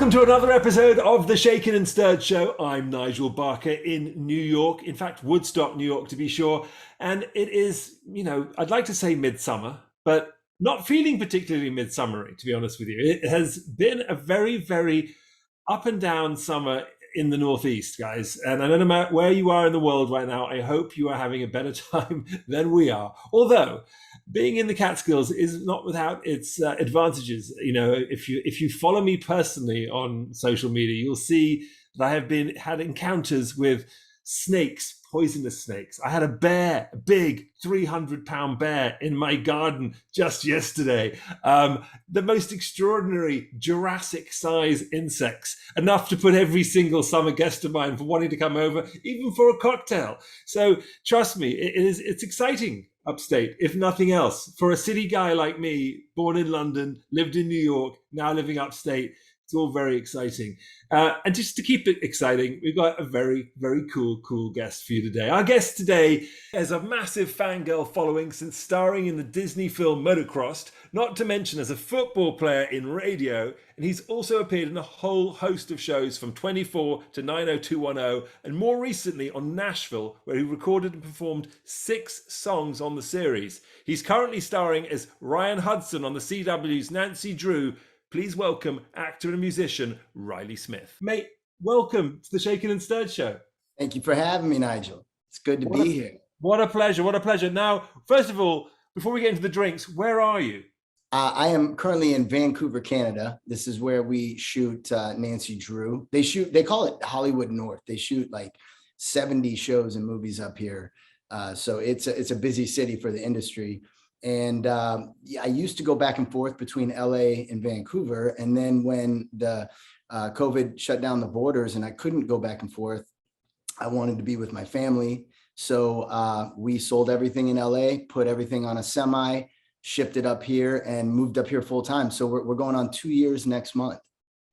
Welcome to another episode of the Shaken and Stirred Show. I'm Nigel Barker in New York, in fact, Woodstock, New York to be sure. And it is, I'd like to say midsummer, but not feeling particularly midsummery, to be honest with you. It has been a very, very up and down summer in the Northeast, guys. And I don't know where you are in the world right now. I hope you are having a better time than we are. Although being in the Catskills is not without its advantages. If you follow me personally on social media, you'll see that I have had encounters with snakes, poisonous snakes. I had a big 300-pound bear in my garden just yesterday. The most extraordinary Jurassic-size insects, enough to put every single summer guest of mine for wanting to come over, even for a cocktail. So trust me, it's exciting upstate, if nothing else. For a city guy like me, born in London, lived in New York, now living upstate, it's all very exciting. And just to keep it exciting, we've got a very, very cool guest for you today. Our guest today has a massive fangirl following since starring in the Disney film Motocrossed, not to mention as a football player in radio. And he's also appeared in a whole host of shows from 24 to 90210, and more recently on Nashville, where he recorded and performed 6 songs on the series. He's currently starring as Ryan Hudson on the CW's Nancy Drew. Please welcome actor and musician Riley Smith. Mate, welcome to the Shaken and Stirred Show. Thank you for having me, Nigel. It's good to be here. What a pleasure. Now, first of all, before we get into the drinks, where are you? I am currently in Vancouver, Canada. This is where we shoot Nancy Drew. They call it Hollywood North. They shoot like 70 shows and movies up here. So it's a busy city for the industry. And I used to go back and forth between LA and Vancouver. And then when the COVID shut down the borders and I couldn't go back and forth, I wanted to be with my family. So we sold everything in LA, put everything on a semi, shipped it up here and moved up here full time. So we're going on 2 years next month.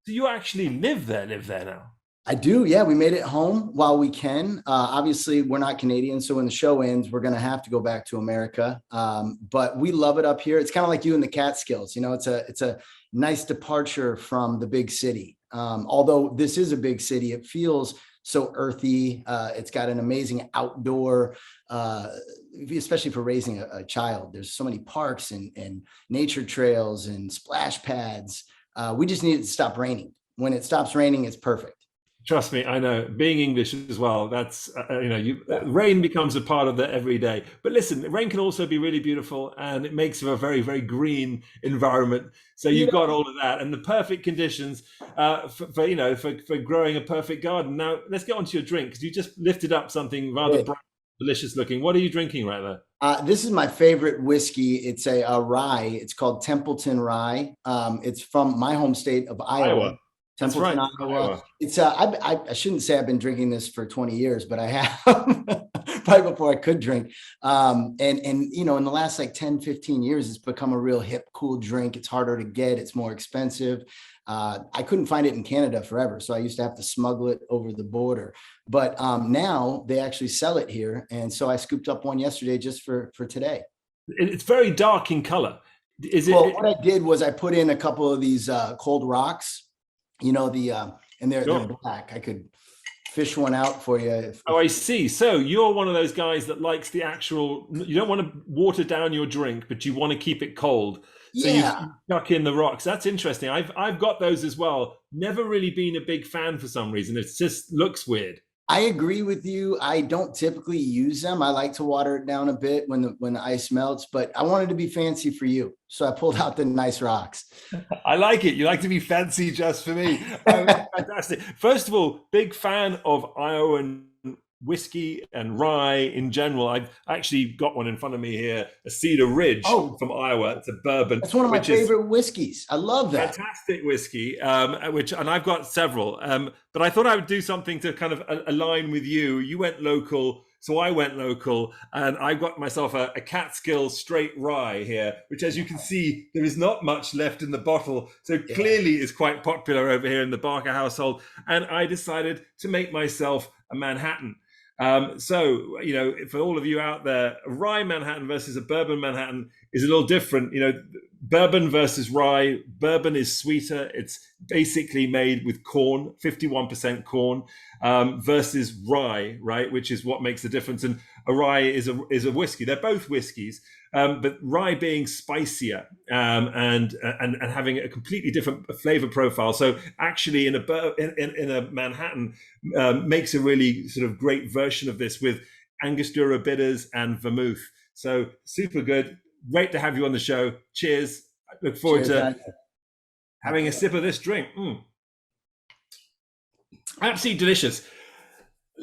So you actually live there now? I do. Yeah, we made it home while we can. Obviously, we're not Canadian. So when the show ends, we're going to have to go back to America. But we love it up here. It's kind of like you in the Catskills. It's a nice departure from the big city. Although this is a big city, it feels so earthy. It's got an amazing outdoor, especially for raising a child. There's so many parks and nature trails and splash pads. We just need it to stop raining. When it stops raining, it's perfect. Trust me, I know. Being English as well, that's, rain becomes a part of the everyday. But listen, rain can also be really beautiful, and it makes for a very, very green environment. So you've got all of that and the perfect conditions for growing a perfect garden. Now, let's get onto your drink, because you just lifted up something rather bright, delicious looking. What are you drinking right there? This is my favorite whiskey. It's a rye. It's called Templeton Rye. It's from my home state of Iowa. Templeton, that's right. Iowa. It's I shouldn't say I've been drinking this for 20 years, but I have probably before I could drink. And in the last like 10, 15 years, it's become a real hip, cool drink. It's harder to get. It's more expensive. I couldn't find it in Canada forever, so I used to have to smuggle it over the border. But now they actually sell it here, and so I scooped up one yesterday just for today. It's very dark in color. What I did was I put in a couple of these cold rocks. And they're black. I could fish one out for you. I see. So you're one of those guys that likes you don't want to water down your drink, but you want to keep it cold. So you chuck in the rocks. That's interesting. I've got those as well. Never really been a big fan for some reason. It just looks weird. I agree with you. I don't typically use them. I like to water it down a bit when the ice melts, but I wanted to be fancy for you. So I pulled out the nice rocks. I like it. You like to be fancy just for me. Fantastic. First of all, big fan of Iowan whiskey and rye in general. I've actually got one in front of me here, a Cedar Ridge from Iowa. It's a bourbon. That's one of my favorite whiskeys. I love that. Fantastic whiskey, and I've got several. But I thought I would do something to kind of align with you. You went local, so I went local, and I got myself a Catskill straight rye here, which, as you can see, there is not much left in the bottle. So clearly is quite popular over here in the Barker household. And I decided to make myself a Manhattan. So, for all of you out there, a rye Manhattan versus a bourbon Manhattan is a little different. Bourbon versus rye. Bourbon is sweeter. It's basically made with corn, 51% corn, versus rye, right, which is what makes the difference. And a rye is a whiskey. They're both whiskeys, but rye being spicier, and having a completely different flavor profile. So actually, in a Manhattan, makes a really sort of great version of this with Angostura bitters and vermouth. So super good. Great to have you on the show. Cheers. I look forward to having a sip of this drink. Absolutely delicious.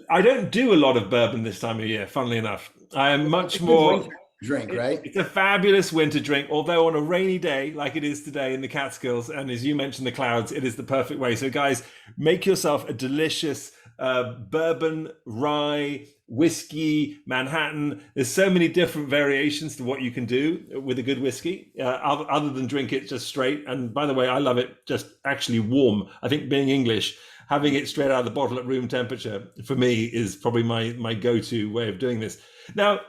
I don't do a lot of bourbon this time of year, funnily enough. I am much more drink, right? It's a fabulous winter drink, although on a rainy day like it is today in the Catskills, and as you mentioned, the clouds, it is the perfect way. So guys, make yourself a delicious bourbon, rye, whiskey, Manhattan. There's so many different variations to what you can do with a good whiskey, other than drink it just straight. And by the way, I love it just actually warm. I think being English, having it straight out of the bottle at room temperature for me is probably my go-to way of doing this. Now,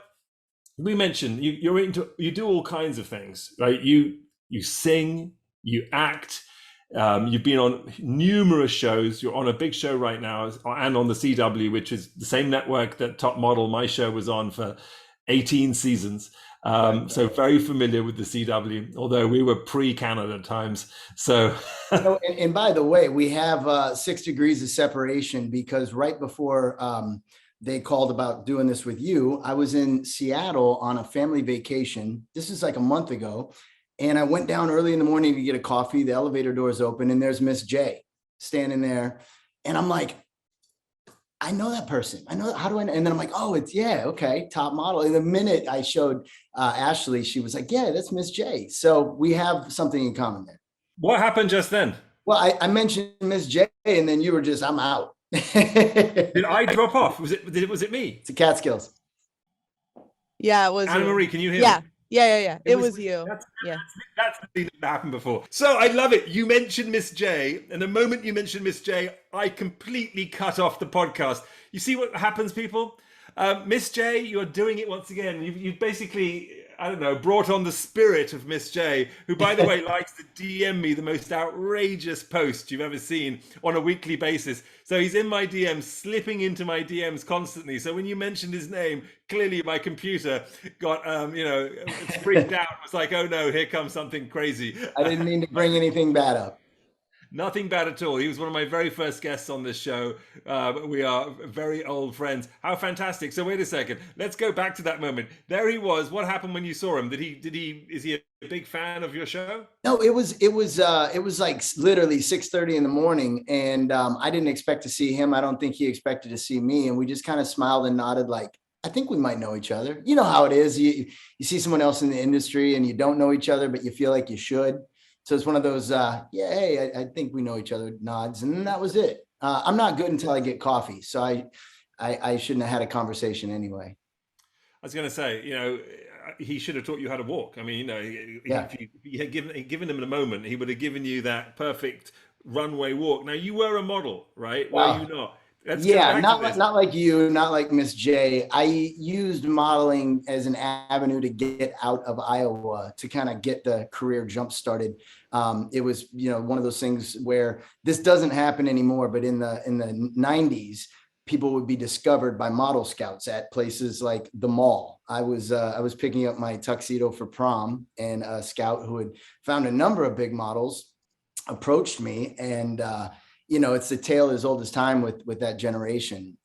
we mentioned you do all kinds of things, right? You sing, you act, you've been on numerous shows. You're on a big show right now, and on the CW, which is the same network that Top Model, my show, was on for 18 seasons. So very familiar with the CW, although we were pre-Canada times. So, and by the way, we have 6 degrees of separation, because right before they called about doing this with you, I was in Seattle on a family vacation. This is like a month ago. And I went down early in the morning to get a coffee. The elevator doors open and there's Miss J standing there. And I'm like, I know that person. I know, how do I know? And then I'm like, oh, okay, Top Model. And the minute I showed Ashley, she was like, yeah, that's Miss J. So we have something in common there. What happened just then? Well, I mentioned Miss J, and then you were just, I'm out. Did I drop off? Was it me? It's a Catskills. Yeah, it was Anna Marie, can you hear me? Me? Yeah. It was you. That's the thing that happened before. So I love it. You mentioned Miss J, and the moment you mentioned Miss J, I completely cut off the podcast. You see what happens, people? Miss J, you're doing it once again. You've basically, I don't know, brought on the spirit of Miss J, who, by the way, likes to DM me the most outrageous post you've ever seen on a weekly basis. So he's in my DMs, slipping into my DMs constantly. So when you mentioned his name, clearly my computer got, freaked out. It was like, oh no, here comes something crazy. I didn't mean to bring anything bad up. Nothing bad at all. He was one of my very first guests on this show. We are very old friends. How fantastic. So wait a second. Let's go back to that moment. There he was. What happened when you saw him? Is he a big fan of your show? No, it was like literally 6:30 in the morning. And I didn't expect to see him. I don't think he expected to see me. And we just kind of smiled and nodded like, I think we might know each other. You know how it is. You see someone else in the industry and you don't know each other, but you feel like you should. So it's one of those, hey, I think we know each other nods. And that was it. I'm not good until I get coffee. So I shouldn't have had a conversation anyway. I was going to say, he should have taught you how to walk. I mean, if you had given him a moment, he would have given you that perfect runway walk. Now, you were a model, right? Wow. Were you not? Not like you, not like Miss J. I used modeling as an avenue to get out of Iowa, to kind of get the career jump started. It was, one of those things where this doesn't happen anymore, but in the 90s, people would be discovered by model scouts at places like the mall. I was picking up my tuxedo for prom, and a scout who had found a number of big models approached me, and it's the tale as old as time with that generation.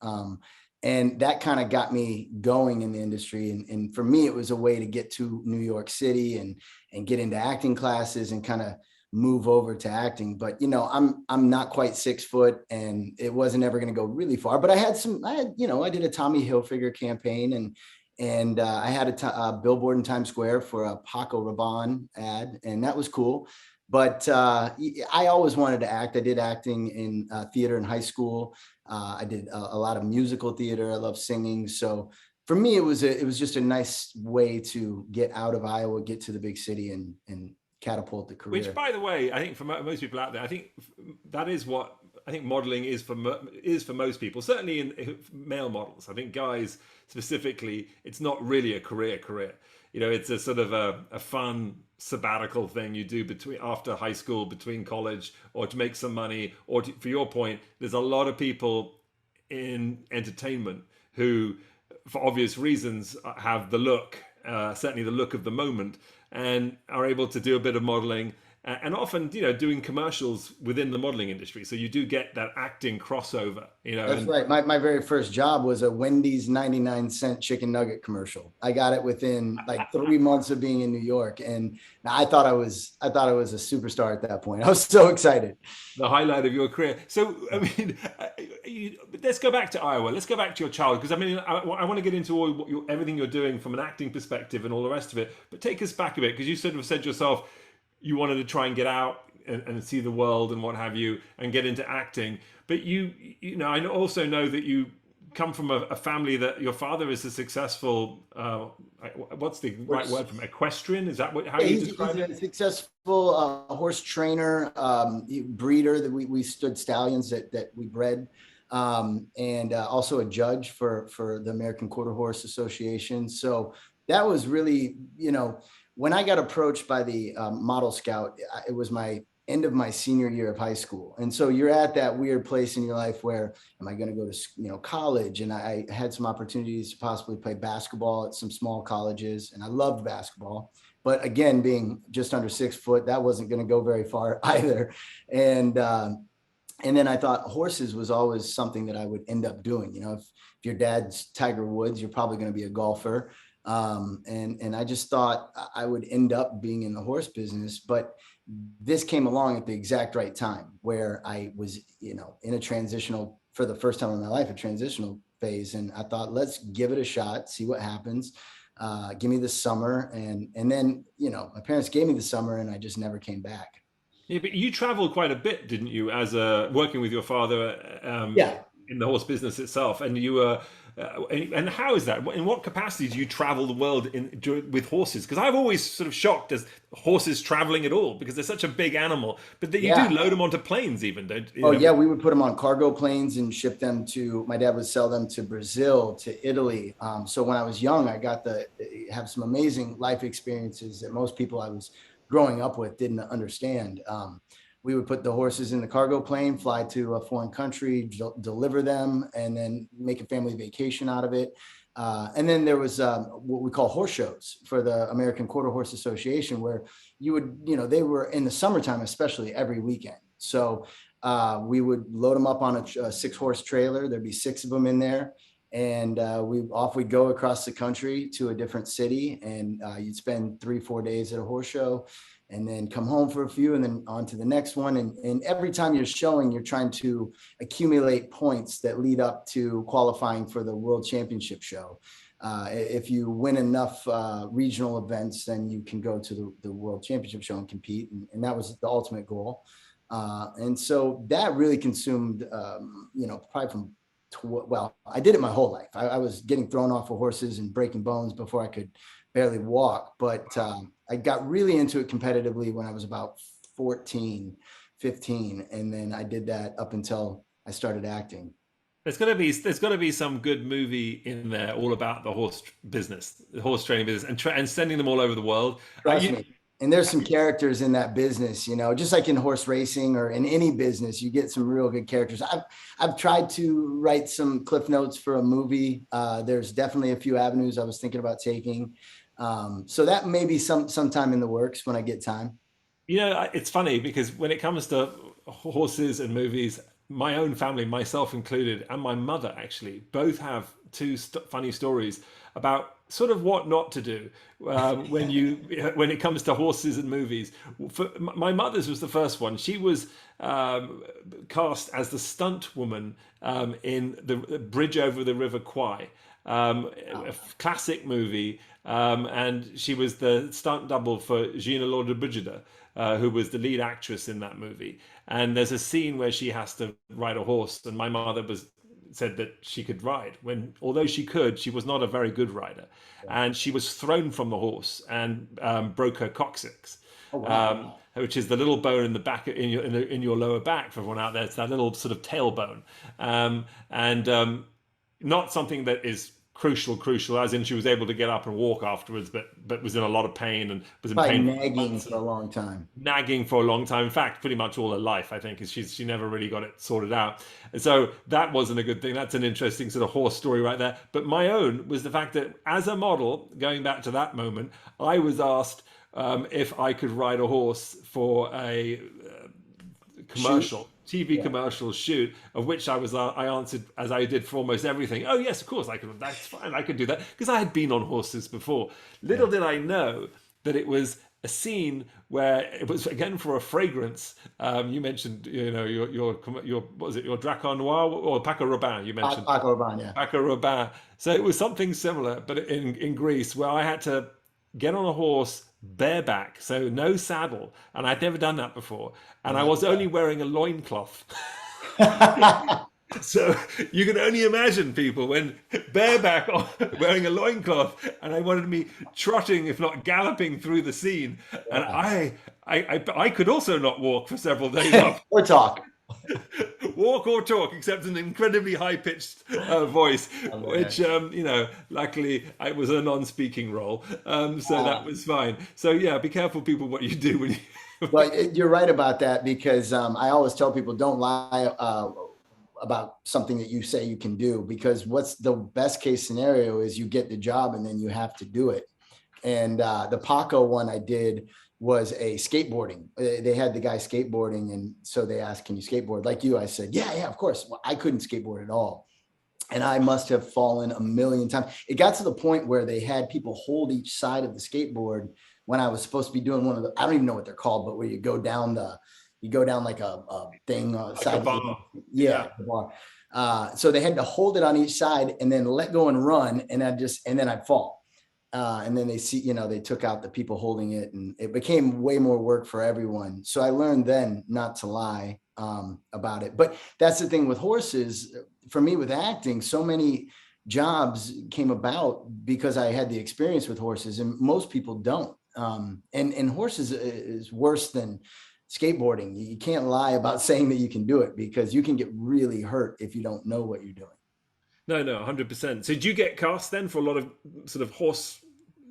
And that kind of got me going in the industry. And for me, it was a way to get to New York City and get into acting classes and kind of move over to acting. But, I'm not quite 6 foot, and it wasn't ever going to go really far. But I did a Tommy Hilfiger campaign, and I had a billboard in Times Square for a Paco Rabanne ad, and that was cool. But I always wanted to act. I did acting in theater in high school. I did a lot of musical theater. I love singing. So for me, it was just a nice way to get out of Iowa, get to the big city, and catapult the career. Which, by the way, I think for most people out there, I think that is what I think modeling is for most people, certainly in male models. I think guys specifically, it's not really a career. It's a sort of a fun sabbatical thing you do between after high school, between college, or to make some money, or for your point, there's a lot of people in entertainment who, for obvious reasons, have the look, certainly the look of the moment, and are able to do a bit of modeling, and often, doing commercials within the modeling industry. So you do get that acting crossover, That's right. My very first job was a Wendy's 99-cent chicken nugget commercial. I got it within like 3 months of being in New York, and I thought I was a superstar at that point. I was so excited. The highlight of your career. So, I mean, let's go back to Iowa. Let's go back to your childhood, because I mean, I want to get into everything you're doing from an acting perspective and all the rest of it. But take us back a bit, because you sort of said yourself you wanted to try and get out and see the world and what have you, and get into acting. But I also know that you come from a family that your father is a successful. What's the right word from equestrian? Is that how you describe it? He's a successful horse trainer, breeder. That we stood stallions that we bred, and also a judge for the American Quarter Horse Association. So that was really, when I got approached by the Model Scout, it was my end of my senior year of high school. And so you're at that weird place in your life where, am I going to go to, college? And I had some opportunities to possibly play basketball at some small colleges. And I loved basketball. But again, being just under 6 foot, that wasn't going to go very far either. And then I thought horses was always something that I would end up doing. If your dad's Tiger Woods, you're probably going to be a golfer. And I just thought I would end up being in the horse business, but this came along at the exact right time where I was, in a transitional, for the first time in my life, a transitional phase. And I thought, let's give it a shot, see what happens. Give me the summer. And then, my parents gave me the summer and I just never came back. Yeah, but you traveled quite a bit, didn't you, as working with your father in the horse business itself? And you were, and how is that? In what capacity do you travel the world with horses? Because I've always sort of shocked as horses traveling at all, because they're such a big animal. But that you do load them onto planes, even, don't you? Yeah, we would put them on cargo planes and ship them to. My dad would sell them to Brazil, to Italy. So when I was young, I got to have some amazing life experiences that most people I was growing up with didn't understand. We would put the horses in the cargo plane, fly to a foreign country, deliver them, and then make a family vacation out of it. And then there was what we call horse shows for the American Quarter Horse Association, where you would, they were in the summertime, especially every weekend. So we would load them up on a 6-horse trailer. There'd be 6 of them in there. And we'd go across the country to a different city, and you'd spend 3-4 days at a horse show, and then come home for a few, and then on to the next one. And every time you're showing, you're trying to accumulate points that lead up to qualifying for the World Championship show. If you win enough regional events, then you can go to the World Championship show and compete. And that was the ultimate goal. And so that really consumed, probably from I did it my whole life. I was getting thrown off of horses and breaking bones before I could barely walk. But I got really into it competitively when I was about 14, 15. And then I did that up until I started acting. There's got to be some good movie in there all about the horse business, the horse training business, and sending them all over the world. Trust me. And there's some characters in that business, just like in horse racing or in any business, you get some real good characters. I've tried to write some cliff notes for a movie. There's definitely a few avenues I was thinking about taking. So that may be sometime in the works when I get time. It's funny because when it comes to horses and movies, my own family, myself included, and my mother actually, both have two funny stories about sort of what not to do when it comes to horses and movies. My mother's was the first one. She was cast as the stunt woman in the Bridge Over the River Kwai, a classic movie, and she was the stunt double for Gina Lollobrigida, who was the lead actress in that movie. And there's a scene where she has to ride a horse, and my mother said that she could ride, when although she could, she was not a very good rider. And she was thrown from the horse and broke her coccyx. Oh, wow. which is the little bone in the back in your lower back for everyone out there. It's that little sort of tailbone, and not something that is crucial, as in she was able to get up and walk afterwards, but was in a lot of pain and was in Probably pain for nagging months for a long time. nagging for a long time. In fact, pretty much all her life, I think, is she never really got it sorted out. And so that wasn't a good thing. That's an interesting sort of horse story right there. But my own was the fact that as a model, going back to that moment, I was asked if I could ride a horse for a commercial. TV commercial shoot, of which I answered as I did for almost everything. Oh yes, of course I could. That's fine. I could do that because I had been on horses before. Little did I know that it was a scene where it was again for a fragrance. You mentioned, your what was it, your Dracar Noir or Paco Rabanne? You mentioned Paco Rabanne, yeah. Paco Rabanne. So it was something similar, but in Greece, where I had to get on a horse bareback, so no saddle, and I'd never done that before, and I was only wearing a loincloth. So you can only imagine people when bareback wearing a loincloth, and I wanted me trotting, if not galloping, through the scene. And I could also not walk for several days after. Or talk. Walk or talk, except an incredibly high-pitched voice, which, luckily it was a non-speaking role, so that was fine. So yeah, be careful, people, what you do when you... Well, you're right about that, because I always tell people, don't lie about something that you say you can do, because what's the best case scenario is you get the job and then you have to do it. And the Paco one I did was a skateboarding. They had the guy skateboarding, and so they asked, can you skateboard? Like you, I said, yeah, of course. Well, I couldn't skateboard at all. And I must have fallen a million times. It got to the point where they had people hold each side of the skateboard when I was supposed to be doing one of the, I don't even know what they're called, but where you go down like a thing side. a bar. Yeah. The bar. So they had to hold it on each side and then let go and run. And then I'd fall. And then they took out the people holding it, and it became way more work for everyone. So I learned then not to lie about it. But that's the thing with horses. For me, with acting, so many jobs came about because I had the experience with horses, and most people don't. And horses is worse than skateboarding. You can't lie about saying that you can do it, because you can get really hurt if you don't know what you're doing. No, 100%. So did you get cast then for a lot of sort of horse?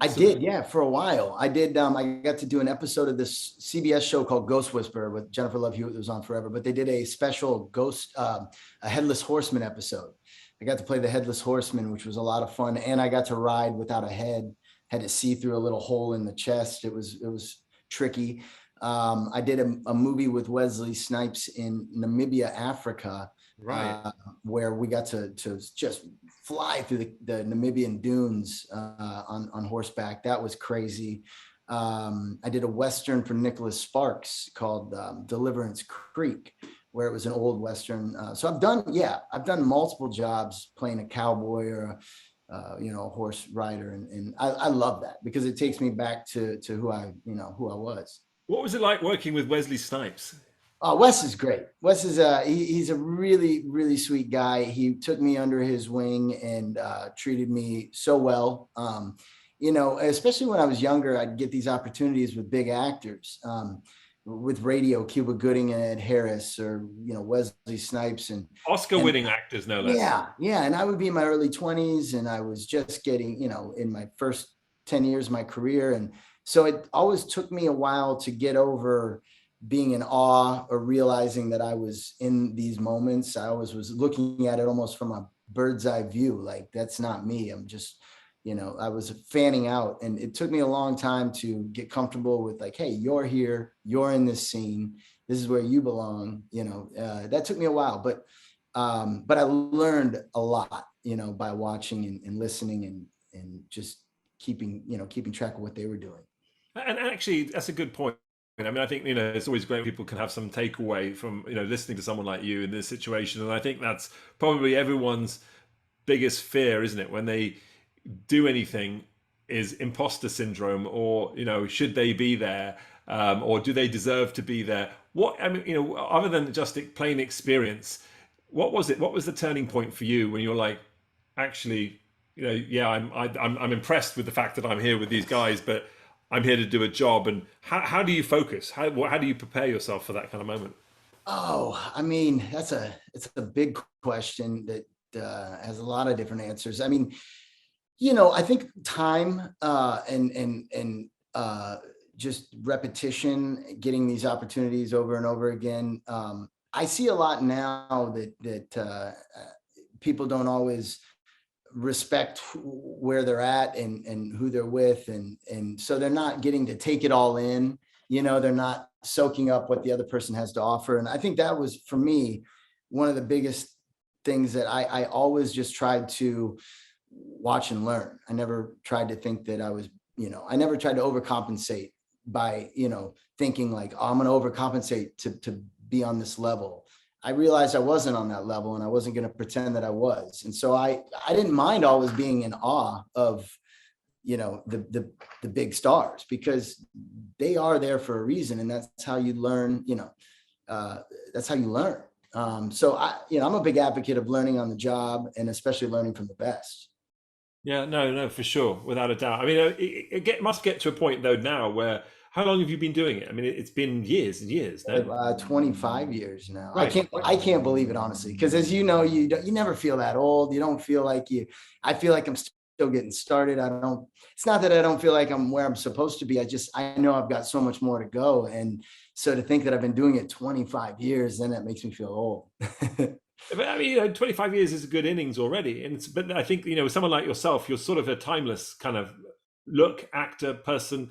I did, yeah, for a while. I did. I got to do an episode of this CBS show called Ghost Whisperer with Jennifer Love Hewitt that was on forever, but they did a special a Headless Horseman episode. I got to play the Headless Horseman, which was a lot of fun. And I got to ride without a head, had to see through a little hole in the chest. It was tricky. I did a movie with Wesley Snipes in Namibia, Africa, right, where we got to just fly through the Namibian dunes on horseback. That was crazy. I did a Western for Nicholas Sparks called Deliverance Creek, where it was an old Western. So I've done multiple jobs playing a cowboy or a horse rider. And I love that, because it takes me back to who I was. What was it like working with Wesley Snipes? Wes is great. Wes is he's a really, really sweet guy. He took me under his wing and treated me so well. Especially when I was younger, I'd get these opportunities with big actors, with radio, Cuba Gooding and Ed Harris, or Wesley Snipes and Oscar-winning actors, no less. Yeah, and I would be in my early 20s, and I was just getting, in my first 10 years of my career, and so it always took me a while to get over being in awe or realizing that I was in these moments. I always was looking at it almost from a bird's eye view, like that's not me. I'm just, I was fanning out, and it took me a long time to get comfortable with like, hey, you're here, you're in this scene, this is where you belong. That took me a while, but I learned a lot, by watching and listening and just keeping track of what they were doing. And actually, that's a good point. I mean, I think, it's always great when people can have some takeaway from, listening to someone like you in this situation. And I think that's probably everyone's biggest fear, isn't it? When they do anything, is imposter syndrome, or, should they be there? Or do they deserve to be there? Other than just plain experience, what was it? What was the turning point for you when you're like, actually, I'm impressed with the fact that I'm here with these guys, but I'm here to do a job. And how do you focus? How do you prepare yourself for that kind of moment? Oh, I mean, it's a big question that has a lot of different answers. I mean, I think time and just repetition, getting these opportunities over and over again. I see a lot now that people don't always respect where they're at and who they're with, and so they're not getting to take it all in. They're not soaking up what the other person has to offer. And I think that was, for me, one of the biggest things that I always just tried to watch and learn. I never tried to think that I never tried to overcompensate by, thinking like, oh, I'm going to overcompensate to be on this level. I realized I wasn't on that level, and I wasn't going to pretend that I was. And so I didn't mind always being in awe of, the big stars, because they are there for a reason. And that's how you learn, that's how you learn. So I'm a big advocate of learning on the job, and especially learning from the best. Yeah, no, for sure, without a doubt. I mean, it must get to a point though now where, how long have you been doing it? I mean, it's been years and years, no? 25 years now. Right. I can't believe it, honestly, because as you know, you never feel that old. You don't feel like I feel like I'm still getting started. It's not that I don't feel like I'm where I'm supposed to be. I know I've got so much more to go. And so to think that I've been doing it 25 years, then that makes me feel old. But I mean, 25 years is a good innings already. But I think, someone like yourself, you're sort of a timeless kind of look, actor, person.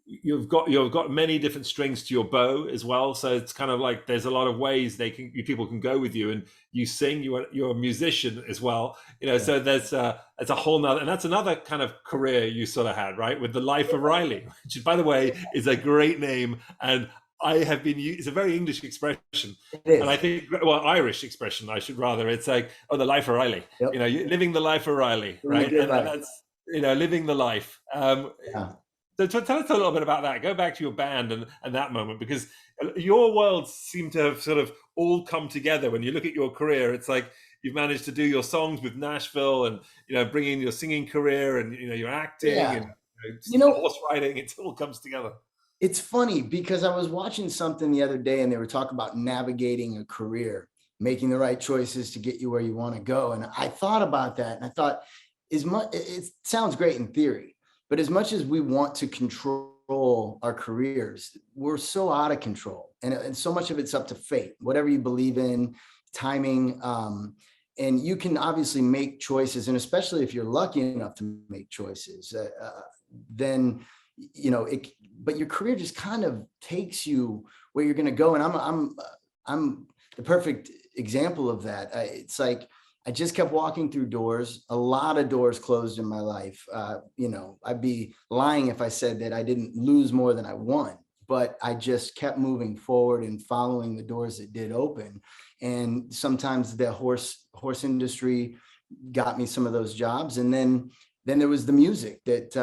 You've got many different strings to your bow as well. So it's kind of like there's a lot of ways people can go with you, and you sing. You're a musician as well. Yeah. So there's a whole nother, and that's another kind of career you sort of had, right? With the Life of Riley, which, by the way, is a great name. And I have been used, it's a very English expression. And I think, well, Irish expression, I should rather. It's like, oh, the life of Riley. Yep. You're living the life of Riley, right? And that's, living the life. Yeah. So tell us a little bit about that. Go back to your band and that moment, because your worlds seem to have sort of all come together. When you look at your career, it's like you've managed to do your songs with Nashville, and bring in your singing career, and your acting, and horse riding. It all comes together. It's funny because I was watching something the other day, and they were talking about navigating a career, making the right choices to get you where you want to go. And I thought about that, and I thought, it sounds great in theory, but as much as we want to control our careers, we're so out of control, and so much of it's up to fate, whatever you believe in, timing. And you can obviously make choices, and especially if you're lucky enough to make choices, then but your career just kind of takes you where you're going to go. And I'm the perfect example of that. It's like, I just kept walking through doors. A lot of doors closed in my life. I'd be lying if I said that I didn't lose more than I won, but I just kept moving forward and following the doors that did open. And sometimes the horse industry got me some of those jobs. And then there was the music that,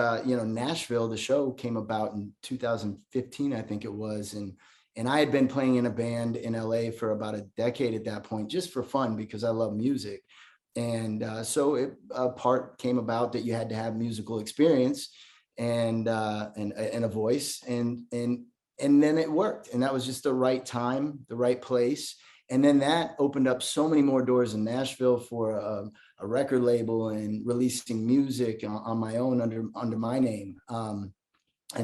Nashville, the show came about in 2015, I think it was. And I had been playing in a band in LA for about a decade at that point, just for fun, because I love music. And so a part came about that you had to have musical experience and a voice, and then it worked. And that was just the right time, the right place. And then that opened up so many more doors in Nashville for a record label, and releasing music on my own under my name, and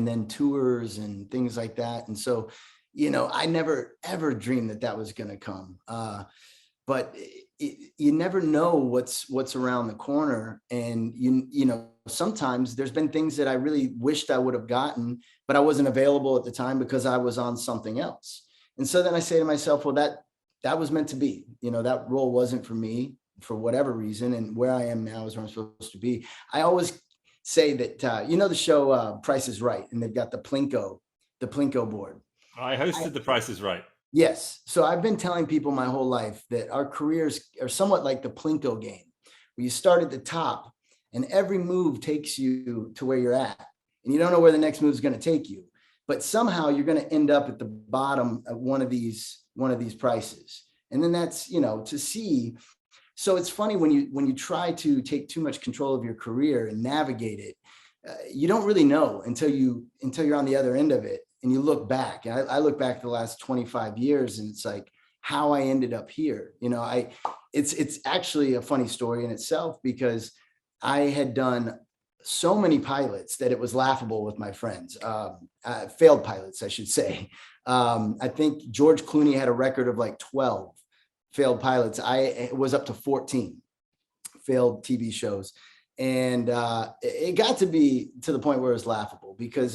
then tours and things like that. And so, I never ever dreamed that was going to come, but you never know what's around the corner. And sometimes there's been things that I really wished I would have gotten, but I wasn't available at the time because I was on something else. And so then I say to myself, well, that was meant to be. That role wasn't for me, for whatever reason, and where I am now is where I'm supposed to be. I always say that, the show Price is Right, and they've got the Plinko board. I hosted The Price is Right. Yes. So I've been telling people my whole life that our careers are somewhat like the Plinko game, where you start at the top and every move takes you to where you're at, and you don't know where the next move is going to take you, but somehow you're going to end up at the bottom of one of these prices. And then that's, to see. So it's funny when you try to take too much control of your career and navigate it, you don't really know until you're on the other end of it and you look back. And I look back the last 25 years and it's like how I ended up here. It's actually a funny story in itself, because I had done so many pilots that it was laughable with my friends. Failed pilots, I should say. I think George Clooney had a record of like 12 failed pilots. I was up to 14 failed TV shows. And it got to be to the point where it was laughable, because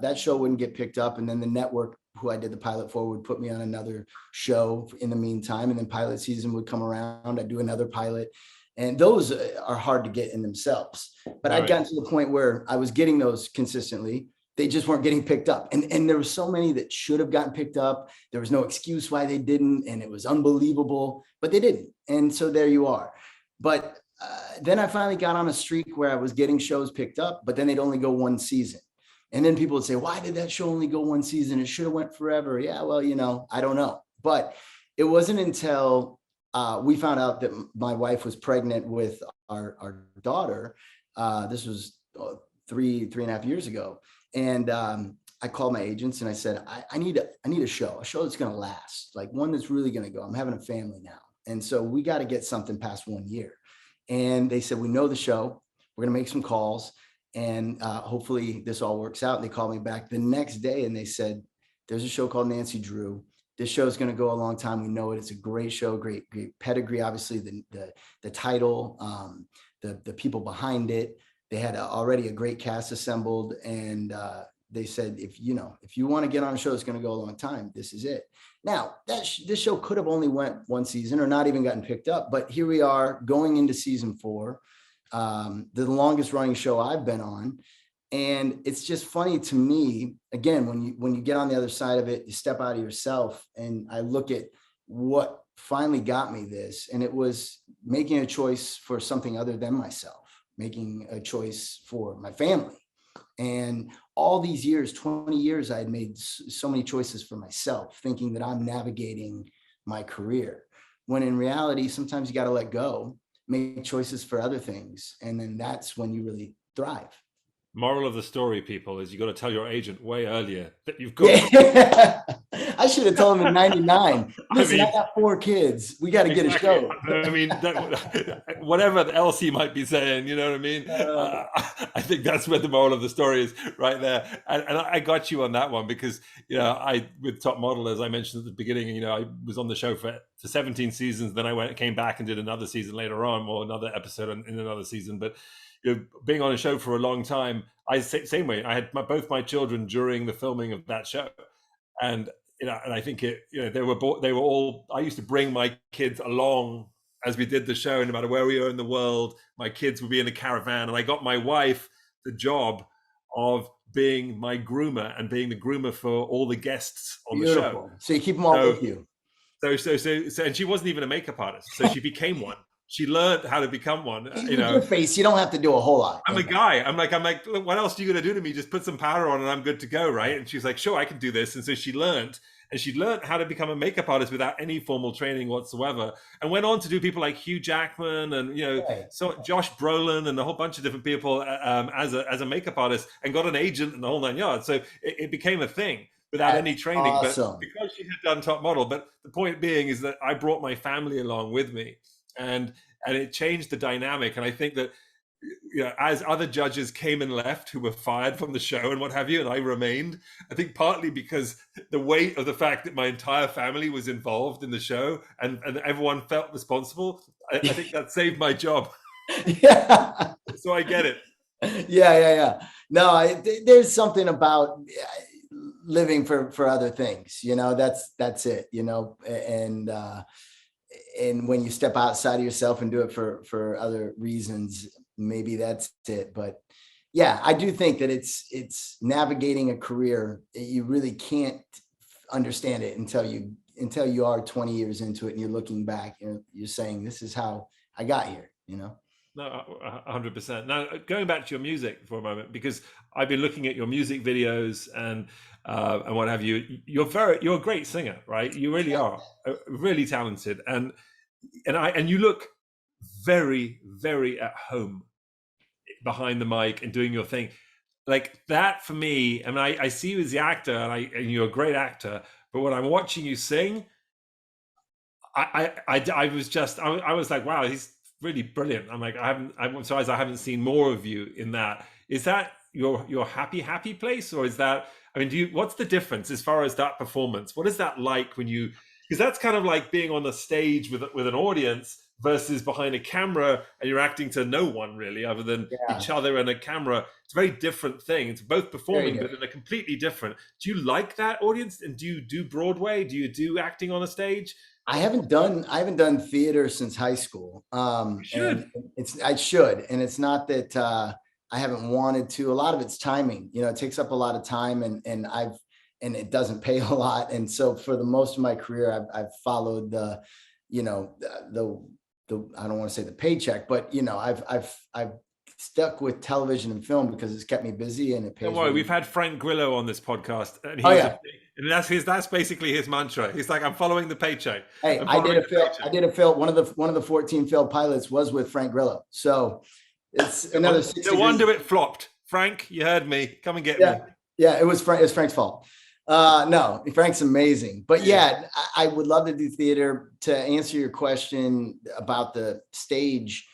that show wouldn't get picked up. And then the network who I did the pilot for would put me on another show in the meantime. And then pilot season would come around. I'd do another pilot. And those are hard to get in themselves. But I'd gotten to the point where I was getting those consistently. They just weren't getting picked up. And there were so many that should have gotten picked up. There was no excuse why they didn't. And it was unbelievable, but they didn't. And so there you are. But then I finally got on a streak where I was getting shows picked up, but then they'd only go one season. And then people would say, why did that show only go one season? It should have went forever. Yeah, well, I don't know. But it wasn't until we found out that my wife was pregnant with our daughter. This was 3.5 years ago. And I called my agents and I said, I need a show that's going to last, like one that's really going to go. I'm having a family now. And so we got to get something past 1 year. And they said, we know the show. We're going to make some calls and hopefully this all works out. And they called me back the next day and they said, there's a show called Nancy Drew. This show is going to go a long time. We know it. It's a great show, great pedigree. Obviously the title, the people behind it, they had already a great cast assembled. And they said, if you want to get on a show that's going to go a long time, this is it. Now, this show could have only went one season or not even gotten picked up, but here we are going into season 4, the longest running show I've been on. And it's just funny to me, again, when you get on the other side of it, you step out of yourself, and I look at what finally got me this, and it was making a choice for something other than myself, making a choice for my family. And all these years, 20 years, I had made so many choices for myself, thinking that I'm navigating my career. When in reality, sometimes you got to let go, make choices for other things. And then that's when you really thrive. Moral of the story, people, is you got to tell your agent way earlier that you've got. Yeah. I should have told him in '99. Listen, I got 4 kids. We got to get a show. I mean, whatever else he might be saying, you know what I mean? I think that's where the moral of the story is, right there. And I got you on that one because, with Top Model, as I mentioned at the beginning, I was on the show for 17 seasons. Then I came back and did another season later on, or another episode in another season. But being on a show for a long time, same way. I had both my children during the filming of that show, and and I think they were all. I used to bring my kids along as we did the show, and no matter where we were in the world, my kids would be in a caravan, and I got my wife the job of being my groomer and being the groomer for all the guests on the show. So you keep them all with you. So, and she wasn't even a makeup artist, so she became one. She learned how to become one. Your face, you don't have to do a whole lot. I'm a guy. I'm like, look, what else are you going to do to me? Just put some powder on and I'm good to go, right? And she's like, sure, I can do this. And so she learned how to become a makeup artist without any formal training whatsoever, and went on to do people like Hugh Jackman and so Josh Brolin and a whole bunch of different people as a makeup artist, and got an agent and the whole 9 yards. So it became a thing without any training. Awesome. But because she had done Top Model. But the point being is that I brought my family along with me. And it changed the dynamic. And I think that as other judges came and left who were fired from the show and what have you, and I remained, I think partly because the weight of the fact that my entire family was involved in the show and everyone felt responsible, I think that saved my job. Yeah. So I get it. Yeah. No, there's something about living for other things, that's it, and when you step outside of yourself and do it for other reasons, maybe that's it. But yeah, I do think that it's navigating a career. You really can't understand it until you are 20 years into it and you're looking back and you're saying, this is how I got here, No, 100%. Now, going back to your music for a moment, because I've been looking at your music videos and what have you. You're a great singer, right? You really are really talented, and you look very, very at home behind the mic and doing your thing. Like that for me, I mean, I see you as the actor, and you're a great actor. But when I'm watching you sing, I was just I was like, wow, he's really brilliant. I'm like, I'm surprised I haven't seen more of you in that. Is that your happy place, or is that? I mean, what's the difference as far as that performance? What is that like when you? Because that's kind of like being on the stage with an audience versus behind a camera, and you're acting to no one really, other than Yeah, each other and a camera. It's a very different thing. It's both very performing, but different. in a completely different. Do you like that audience? And do you do Broadway? Do you do acting on a stage? I haven't done theater since high school. You And should. I should, and it's not that I haven't wanted to. A lot of it's timing. You know, it takes up a lot of time, and it doesn't pay a lot. And so for the most of my career, I've followed the, you know, the I don't want to say the paycheck, but I've stuck with television and film because it's kept me busy and it Don't pays worry, really. we've had Frank Grillo on this podcast, and Oh yeah. that's basically his mantra. He's like, I'm following the paycheck. Hey, I'm I did following a the film. I paycheck. did a film. One of the 14 failed pilots was with Frank Grillo. So it's another No 60 wonder visits. it flopped. Frank, you heard me. Come and get Yeah, me. yeah. It was Frank's fault. No, Frank's amazing. But yeah, I would love to do theater. To answer your question about the stage,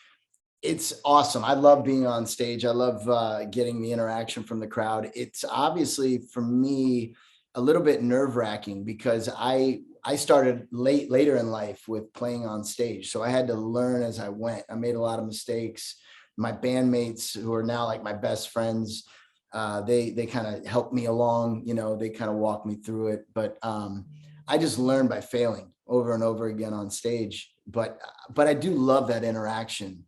it's awesome. I love being on stage. I love getting the interaction from the crowd. It's obviously for me a little bit nerve wracking because I started later in life with playing on stage, so I had to learn as I went. I made a lot of mistakes. My bandmates, who are now like my best friends, they kind of helped me along. You know, they kind of walked me through it. But I just learned by failing over and over again on stage. But I do love that interaction.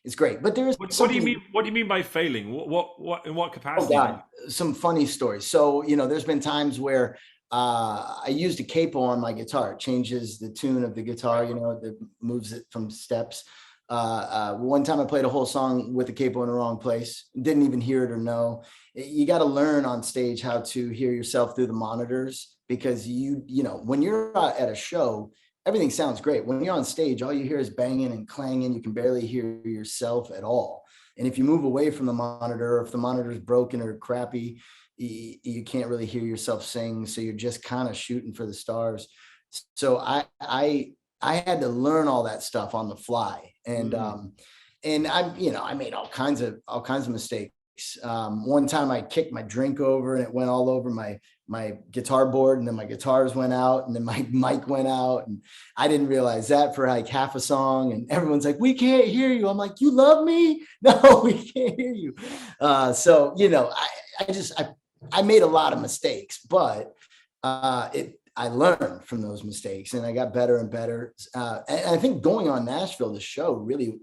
It's great. But there is What do you something. mean? What do you mean by failing? In what Oh capacity? God, some funny stories. So, there's been times where I used a capo on my guitar. It changes the tune of the guitar, that moves it from steps. One time I played a whole song with the capo in the wrong place, didn't even hear it or know. You got to learn on stage how to hear yourself through the monitors because when you're at a show, everything sounds great. When you're on stage, all you hear is banging and clanging. You can barely hear yourself at all. And if you move away from the monitor, or if the monitor is broken or crappy, you can't really hear yourself sing. So you're just kind of shooting for the stars. So I had to learn all that stuff on the fly, and I made all kinds of mistakes. One time I kicked my drink over and it went all over my guitar board, and then my guitars went out, and then my mic went out, and I didn't realize that for like half a song, and everyone's like, "We can't hear you." I'm like, "You love me?" No, we can't hear you. So I made a lot of mistakes, but I learned from those mistakes and I got better and better. And I think going on Nashville, the show really,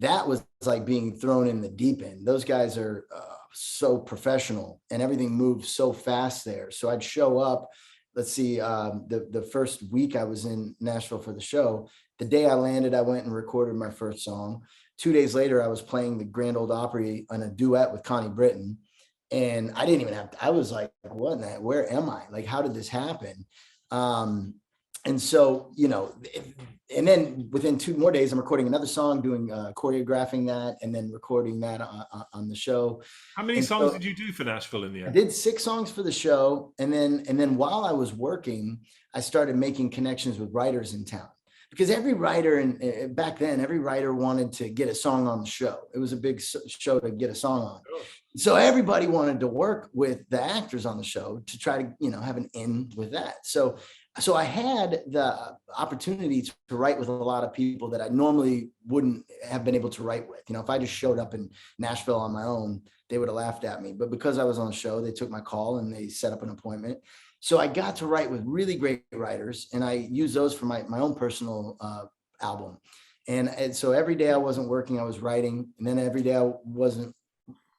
that was like being thrown in the deep end. Those guys are so professional and everything moves so fast there. So I'd show up, let's see, the first week I was in Nashville for the show, the day I landed, I went and recorded my first song. 2 days later, I was playing the Grand Ole Opry on a duet with Connie Britton. And I didn't even I was like, what in that, where am I? Like, how did this happen? And so, and then within 2 more days, I'm recording another song, doing choreographing that, and then recording that on the show. How many And songs so did you do for Nashville in the I end? did 6 songs for the show. And then while I was working, I started making connections with writers in town. Because every writer, and back then, every writer wanted to get a song on the show. It was a big show to get a song on. Sure. So everybody wanted to work with the actors on the show to try to, have an in with that. So I had the opportunity to write with a lot of people that I normally wouldn't have been able to write with. If I just showed up in Nashville on my own, they would have laughed at me. But because I was on the show, they took my call and they set up an appointment. So I got to write with really great writers, and I use those for my own personal album. And so every day I wasn't working, I was writing. And then every day I wasn't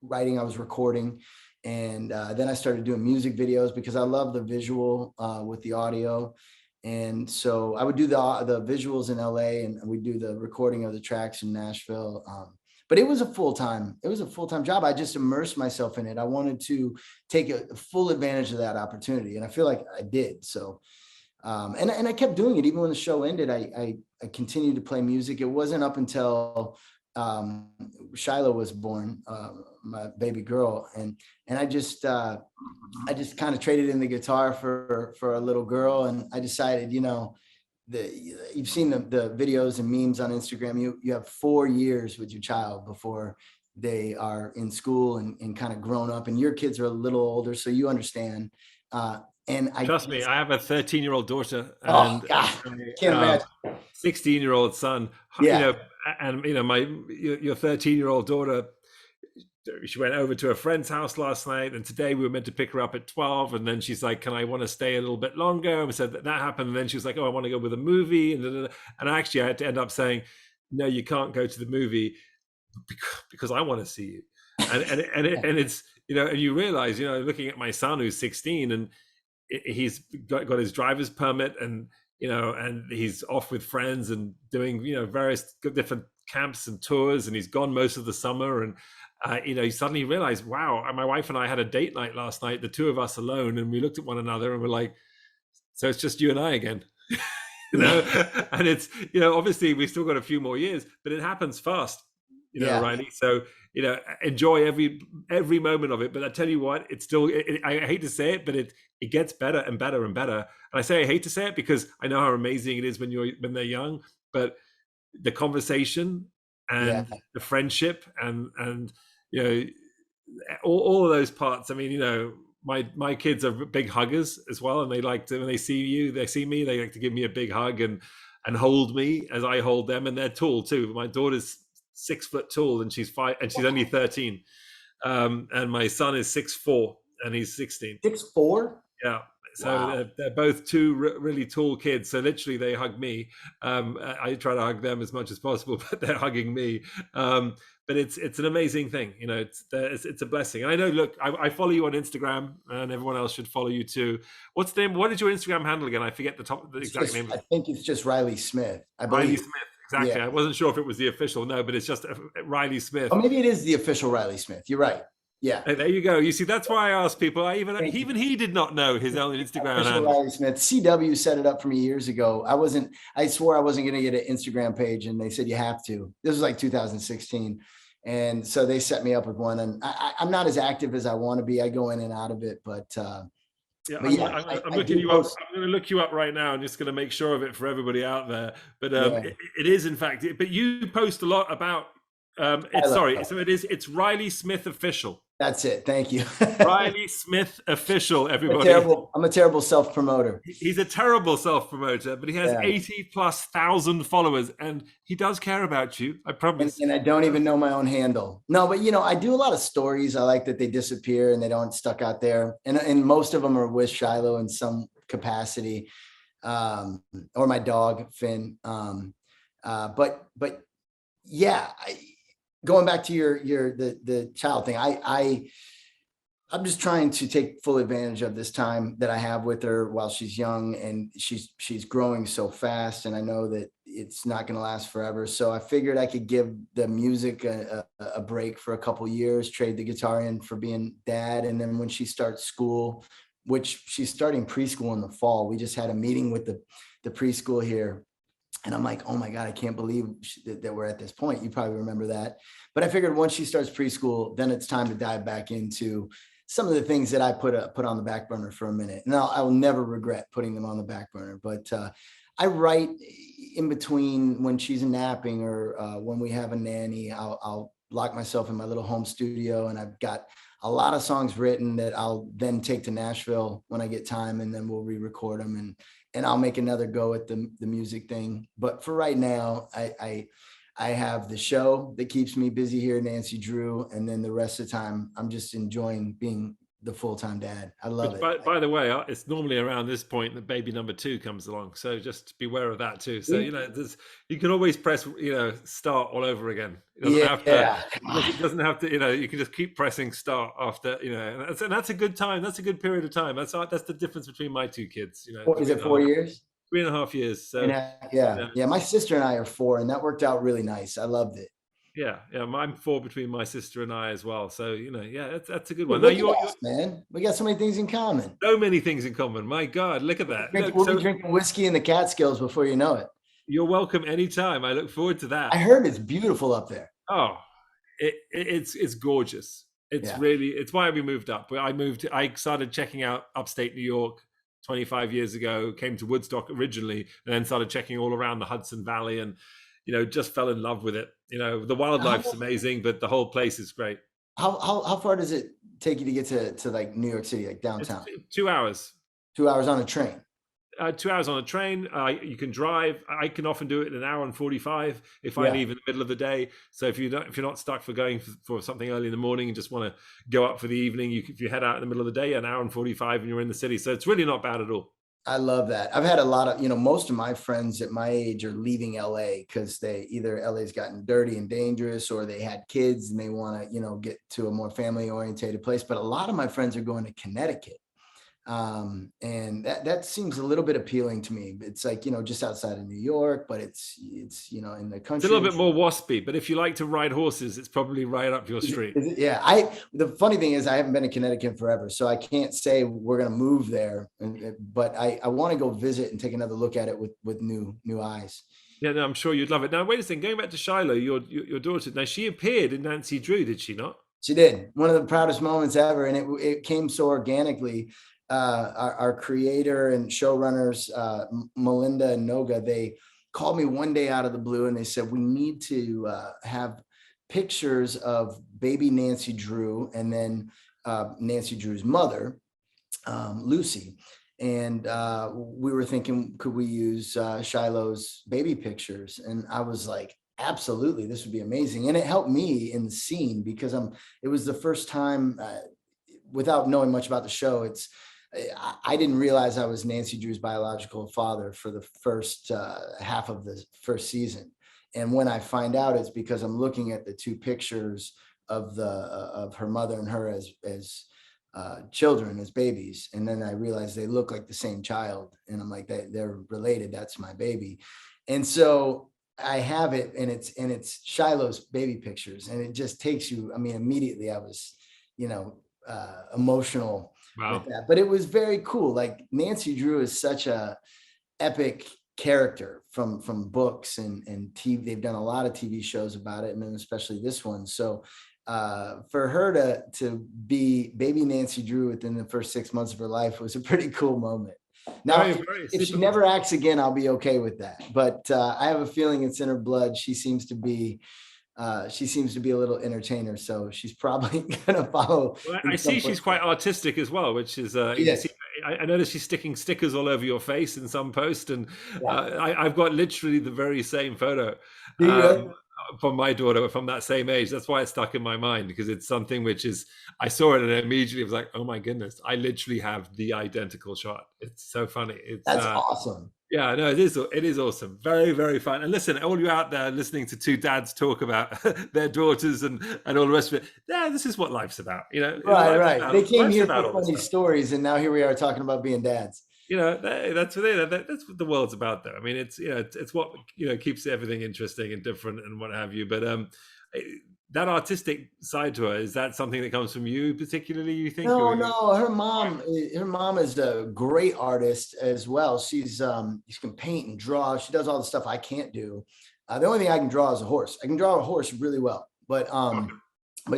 writing, I was recording. And then I started doing music videos because I love the visual with the audio. And so I would do the visuals in LA, and we do the recording of the tracks in Nashville. But it was a full-time job. I just immersed myself in it. I wanted to take a full advantage of that opportunity. And I feel like I did. So, and I kept doing it. Even when the show ended, I continued to play music. It wasn't up until Shiloh was born, my baby girl, and I just kind of traded in the guitar for a little girl, and I decided, you know, you've seen the videos and memes on Instagram. You have 4 years with your child before they are in school and kind of grown up, and your kids are a little older, so you understand. And Trust me, I have a 13-year-old daughter oh and God, can't imagine. 16-year-old son. You Yeah. know, and you know, your 13-year-old daughter, she went over to a friend's house last night, and today we were meant to pick her up at 12, and then she's like, can I want to stay a little bit longer? And we said that happened, and then she was like, oh, I want to go with a movie, and actually I had to end up saying, no, you can't go to the movie because I want to see you. And it's, you know, and you realize, you know, looking at my son who's 16, and he's got his driver's permit, and you know, and he's off with friends and doing, you know, various different camps and tours, and he's gone most of the summer, and you know, he suddenly realized, wow, my wife and I had a date night last night, the two of us alone, and we looked at one another and we're like, so it's just you and I again. You know, and it's, you know, obviously we've still got a few more years, but it happens fast, you know, Riley. So, you know, enjoy every moment of it. But I tell you what, it's still, I hate to say it, but it gets better and better and better. And I say I hate to say it because I know how amazing it is when they're young, but the conversation and the friendship and you know, all of those parts. I mean, you know, my kids are big huggers as well, and they like to, when they see me, they like to give me a big hug and hold me as I hold them. And they're tall too. My daughter's 6 foot tall, and she's 5, and she's only 13. And my son is 6'4", and he's 16. 6'4"? Yeah. So wow. they're both two really tall kids. So literally they hug me. I try to hug them as much as possible, but they're hugging me. But it's an amazing thing. You know, it's a blessing. And I know, look, I follow you on Instagram, and everyone else should follow you too. What's the name? What is your Instagram handle again? I forget the exact name. I think it's just Riley Smith. I believe. Riley Smith. Exactly. Yeah. I wasn't sure if it was the official. No, but it's just Riley Smith. Oh, maybe it is the official Riley Smith. You're right. Yeah. Hey, there you go. You see, that's why I asked people. Even he did not know his own Instagram handle. Riley Smith. CW set it up for me years ago. I swore I wasn't going to get an Instagram page, and they said you have to. This was like 2016. And so they set me up with one, and I'm not as active as I want to be. I go in and out of it, but yeah, I'm looking you up. I'm going to look you up right now. I'm just going to make sure of it for everybody out there. But it is, in fact. But you post a lot about. It's Riley Smith Official. That's it. Thank you. Riley Smith Official, everybody. I'm a terrible self-promoter. He's a terrible self-promoter, but he has 80,000+ followers, and he does care about you. I promise. And I don't even know my own handle. No, but you know, I do a lot of stories. I like that they disappear and they don't stuck out there. And most of them are with Shiloh in some capacity, or my dog Finn. But yeah. Going back to the child thing, I'm just trying to take full advantage of this time that I have with her while she's young, and she's growing so fast, and I know that it's not going to last forever. So I figured I could give the music a break for a couple years, trade the guitar in for being dad, and then when she starts school, which she's starting preschool in the fall, we just had a meeting with the preschool here. And I'm like, oh my God, I can't believe that we're at this point. You probably remember that. But I figured once she starts preschool, then it's time to dive back into some of the things that I put on the back burner for a minute. And I will never regret putting them on the back burner. But I write in between when she's napping, or when we have a nanny. I'll lock myself in my little home studio, and I've got a lot of songs written that I'll then take to Nashville when I get time, and then we'll re-record them, and I'll make another go at the music thing. But for right now, I have the show that keeps me busy here, Nancy Drew, and then the rest of the time I'm just enjoying being the full-time dad. I love it. By the way, it's normally around this point that baby number 2 comes along, so just beware of that too. So you know, you can always press start all over again. It doesn't have to, you know, you can just keep pressing start after, you know, and that's a good time. That's a good period of time. That's the difference between my 2 kids. You know, is it 4 years? 3.5 years. So yeah. My sister and I are 4, and that worked out really nice. I loved it. Yeah, I'm 4 between my sister and I as well. So you know, that's a good one. Man, we got so many things in common. So many things in common. My God, look at that. We'll be drinking whiskey in the Catskills before you know it. You're welcome anytime. I look forward to that. I heard it's beautiful up there. Oh, it's gorgeous. It's Yeah. really, it's why we moved up. I started checking out upstate New York 25 years ago, came to Woodstock originally, and then started checking all around the Hudson Valley, and just fell in love with it. The wildlife's How, amazing, but the whole place is great. how far does it take you to get to like New York City, like It's downtown? 2 hours. 2 hours on a train. 2 hours on a train. You can drive. I can often do it in an hour and 45 if I leave in the middle of the day. So if you're not stuck for going for something early in the morning and just want to go up for the evening, if you head out in the middle of the day, an hour and 45, and you're in the city. So it's really not bad at all. I love that. I've had a lot of, most of my friends at my age are leaving LA because LA's gotten dirty and dangerous, or they had kids and they want to, get to a more family orientated place. But a lot of my friends are going to Connecticut. And that seems a little bit appealing to me. It's like, just outside of New York, but it's in the country. It's a little bit more waspy, but if you like to ride horses, it's probably right up your street. Yeah. The funny thing is I haven't been to Connecticut forever, so I can't say we're going to move there, but I want to go visit and take another look at it with new eyes. Yeah, no, I'm sure you'd love it. Now, wait a second. Going back to Shiloh, your daughter. Now, she appeared in Nancy Drew, did she not? She did. One of the proudest moments ever, and it came so organically. Our creator and showrunners, Melinda and Noga, they called me one day out of the blue and they said, we need to have pictures of baby Nancy Drew and then Nancy Drew's mother, Lucy. And we were thinking, could we use Shiloh's baby pictures? And I was like, absolutely, this would be amazing. And it helped me in the scene because it was the first time, without knowing much about the show, I didn't realize I was Nancy Drew's biological father for the first half of the first season. And when I find out, it's because I'm looking at the two pictures of her mother and her as children, as babies. And then I realized they look like the same child. And I'm like, they're related. That's my baby. And so I have it, and it's Shiloh's baby pictures. And it just takes you, immediately I was, emotional. Wow. With that. But it was very cool. Like Nancy Drew is such a epic character from books and TV. They've done a lot of TV shows about it, and then especially this one. So for her to be baby Nancy Drew within the first 6 months of her life was a pretty cool moment. Now, if she never acts again, I'll be okay with that. But I have a feeling it's in her blood. She seems to be a little entertainer, so she's probably gonna follow. Well, I see she's quite artistic as well, which is I noticed she's sticking stickers all over your face in some post, and I've got literally the very same photo from my daughter from that same age. That's why it stuck in my mind, because it's something which is, I saw it and immediately was like, oh my goodness, I literally have the identical shot. It's so funny. That's awesome. Yeah, no, it is awesome. Very, very fun. And listen, all you out there listening to two dads talk about their daughters and all the rest of it. Yeah, this is what life's about. Right. They came here for funny stories, and now here we are talking about being dads. That's what the world's about, though. It's what keeps everything interesting and different and what have you. But that artistic side to her, is that something that comes from you particularly, you think? No, her mom is a great artist as well. She can paint and draw. She does all the stuff I can't do. The only thing I can draw is a horse. I can draw a horse really well, but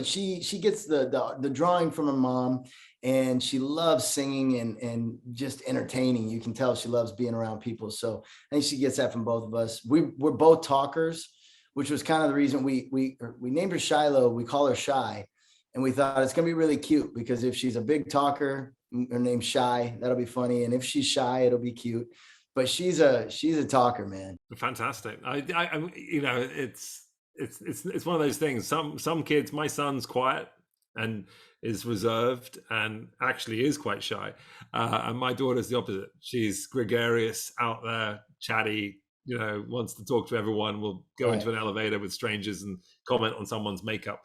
she gets the drawing from her mom, and she loves singing and just entertaining. You can tell she loves being around people. So I think she gets that from both of us. We're both talkers, which was kind of the reason we named her Shiloh. We call her Shy, and we thought it's gonna be really cute because if she's a big talker, her name's Shy, that'll be funny, and if she's shy, it'll be cute. But she's a talker, man. Fantastic. It's one of those things. Some kids, my son's quiet and is reserved and actually is quite shy, and my daughter's the opposite. She's gregarious, out there, chatty, wants to talk to everyone, will go into an elevator with strangers and comment on someone's makeup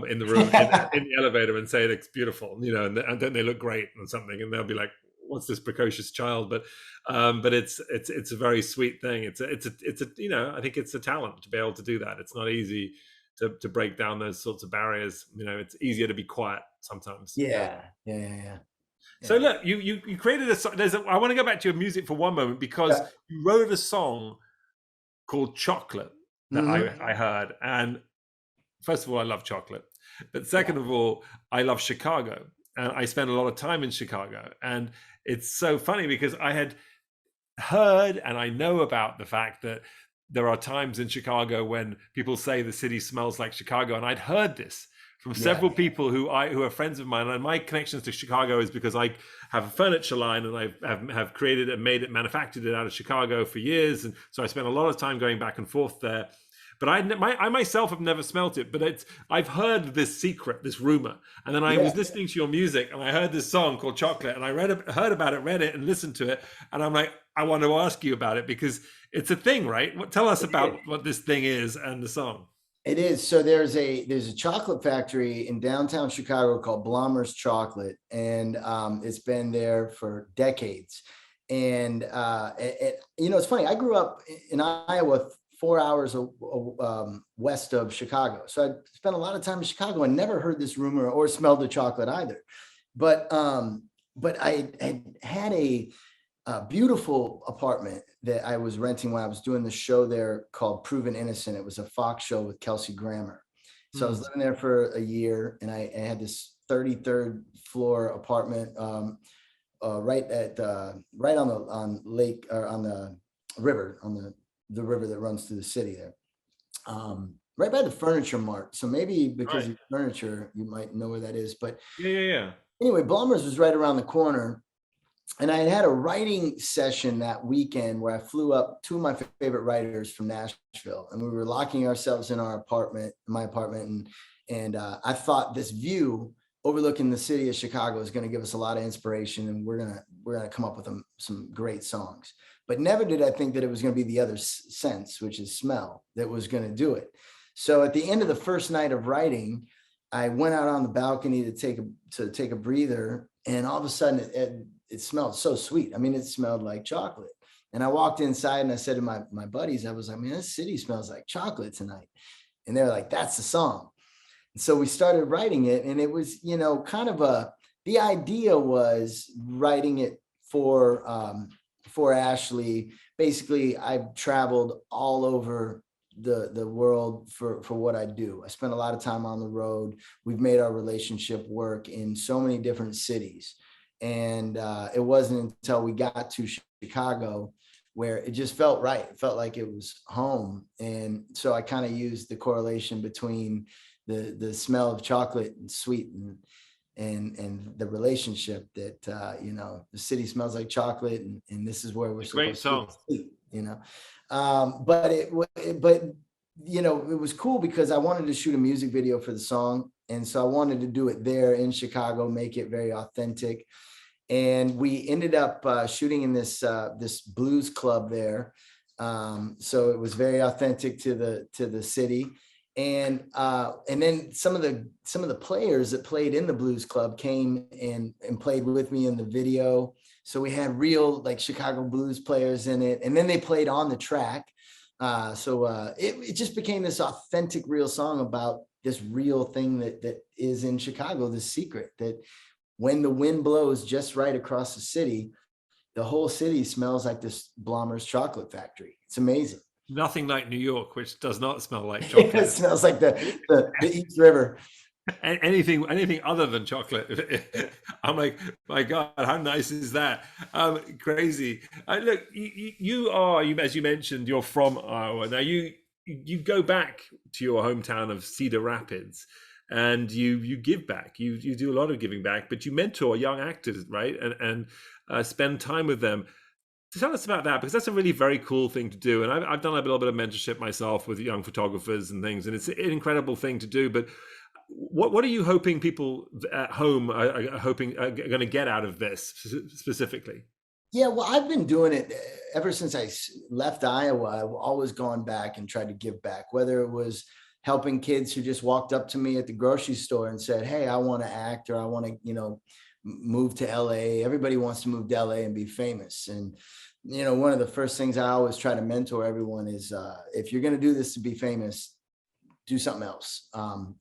in the room, in the elevator, and say it's beautiful, and then they look great or something, and they'll be like, what's this precocious child? But it's a very sweet thing. It's a I think it's a talent to be able to do that. It's not easy to break down those sorts of barriers. It's easier to be quiet sometimes. Yeah. So look, you created a song. I want to go back to your music for one moment, because you wrote a song called Chocolate that I heard, and first of all, I love chocolate, but second of all, I love Chicago, and I spent a lot of time in Chicago. And it's so funny because I had heard and I know about the fact that there are times in Chicago when people say the city smells like Chicago, and I'd heard this from several people who are friends of mine. And my connections to Chicago is because I have a furniture line, and I have created and made it, manufactured it out of Chicago for years, and so I spent a lot of time going back and forth there. But I myself have never smelt it, but I've heard this secret, this rumor, and then I was listening to your music, and I heard this song called Chocolate, and I heard about it, read it, and listened to it, and I'm like, I want to ask you about it because it's a thing, right? Tell us about what this thing is and the song. It is. So there's a chocolate factory in downtown Chicago called Blommer's Chocolate, and it's been there for decades. And it's funny. I grew up in Iowa, 4 hours west of Chicago. So I spent a lot of time in Chicago and never heard this rumor or smelled the chocolate either. But I had a beautiful apartment that I was renting when I was doing the show there called Proven Innocent. It was a Fox show with Kelsey Grammer. So I was living there for a year, and I had this 33rd floor apartment right on lake, or on the river, the river that runs through the city there, right by the Furniture Mart. So maybe because of furniture, you might know where that is. But yeah. Anyway, Blommer's was right around the corner, and I had a writing session that weekend where I flew up two of my favorite writers from Nashville, and we were locking ourselves in my apartment, and I thought this view overlooking the city of Chicago is going to give us a lot of inspiration, and we're gonna come up with some great songs. But never did I think that it was going to be the other sense, which is smell, that was going to do it. So at the end of the first night of writing, I went out on the balcony to take a breather, and all of a sudden it smelled so sweet. I mean, it smelled like chocolate. And I walked inside and I said to my buddies, I was like, man, this city smells like chocolate tonight. And they're like, that's the song. And so we started writing it, and it was, the idea was writing it for Ashley. Basically, I've traveled all over the world for what I do. I spent a lot of time on the road. We've made our relationship work in so many different cities. And it wasn't until we got to Chicago where it just felt right. It felt like it was home. And so I kind of used the correlation between the smell of chocolate and sweet and the relationship that, the city smells like chocolate, and this is where we're supposed to be, but it was cool because I wanted to shoot a music video for the song. And so I wanted to do it there in Chicago, make it very authentic. And we ended up shooting in this blues club there. So it was very authentic to the city. And then some of the players that played in the blues club came and played with me in the video. So we had real Chicago blues players in it, and then they played on the track. So it just became this authentic, real song about this real thing that is in Chicago, this secret that when the wind blows just right across the city, the whole city smells like this Blommer's chocolate factory. It's amazing. Nothing like New York, which does not smell like chocolate. It smells like the East River. Anything other than chocolate. I'm like, my God, how nice is that? Crazy. Look, you are, as you mentioned, you're from Iowa. Now you go back to your hometown of Cedar Rapids, and you give back. You do a lot of giving back, but you mentor young actors, right? And spend time with them. Tell us about that, because that's a really very cool thing to do. And I've done a little bit of mentorship myself with young photographers and things, and it's an incredible thing to do. But what are you hoping people at home are going to get out of this specifically? Yeah, well, I've been doing it ever since I left Iowa. I've always gone back and tried to give back, whether it was helping kids who just walked up to me at the grocery store and said, hey, I want to act, or I want to, move to LA. Everybody wants to move to LA and be famous. And, one of the first things I always try to mentor everyone is if you're going to do this to be famous, do something else.